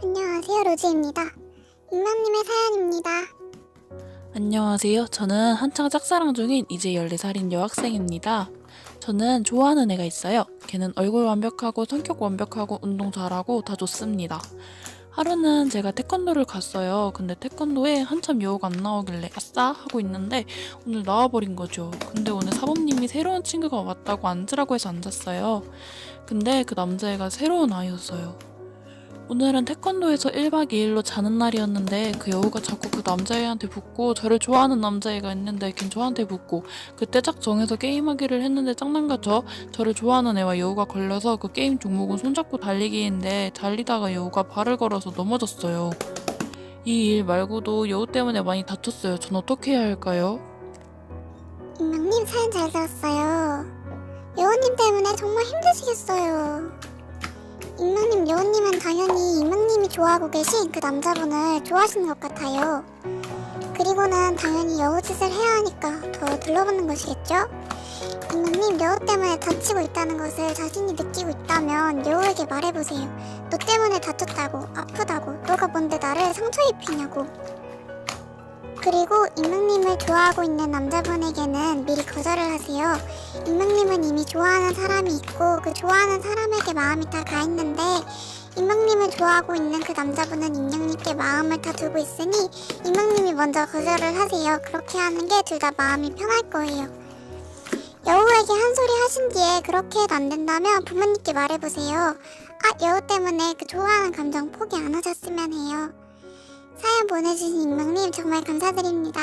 안녕하세요, 로즈입니다. 익명님의 사연입니다. 안녕하세요. 저는 한창 짝사랑 중인 이제 14살인 여학생입니다. 저는 좋아하는 애가 있어요. 걔는 얼굴 완벽하고 성격 완벽하고 운동 잘하고 다 좋습니다. 하루는 제가 태권도를 갔어요. 근데 태권도에 한참 여우가 안 나오길래 아싸 하고 있는데 오늘 나와버린 거죠. 근데 오늘 사범님이 새로운 친구가 왔다고 앉으라고 해서 앉았어요. 근데 그 남자애가 새로운 아이였어요. 오늘은 태권도에서 1박 2일로 자는 날이었는데 그 여우가 자꾸 그 남자애한테 붙고, 저를 좋아하는 남자애가 있는데 걘 저한테 붙고, 그때 짝 정해서 게임하기를 했는데 짱난가죠. 저를 좋아하는 애와 여우가 걸려서 그 게임 종목은 손잡고 달리기인데 달리다가 여우가 발을 걸어서 넘어졌어요. 이 일 말고도 여우 때문에 많이 다퉜어요. 전 어떻게 해야 할까요? 익명님 사연 잘 들었어요. 여우님 때문에 정말 힘드시겠어요. 익명님, 여우님은 당연히 익명님이 좋아하고 계신 그 남자분을 좋아하시는 것 같아요. 그리고는 당연히 여우 짓을 해야 하니까 더 둘러보는 것이겠죠? 익명님, 여우 때문에 다치고 있다는 것을 자신이 느끼고 있다면 여우에게 말해보세요. 너 때문에 다쳤다고, 아프다고, 너가 뭔데 나를 상처 입히냐고. 그리고 익명님을 좋아하고 있는 남자분에게는 미리 거절을 하세요. 익명님은 이미 좋아하는 사람이 있고 그 좋아하는 사람에게 마음이 다 가 있는데, 익명님을 좋아하고 있는 그 남자분은 익명님께 마음을 다 두고 있으니 익명님이 먼저 거절을 하세요. 그렇게 하는 게 둘 다 마음이 편할 거예요. 여우에게 한 소리 하신 뒤에 그렇게 해도 안 된다면 부모님께 말해보세요. 여우 때문에 그 좋아하는 감정 포기 안 하셨으면 해요. 사연 보내주신 익명님 정말 감사드립니다.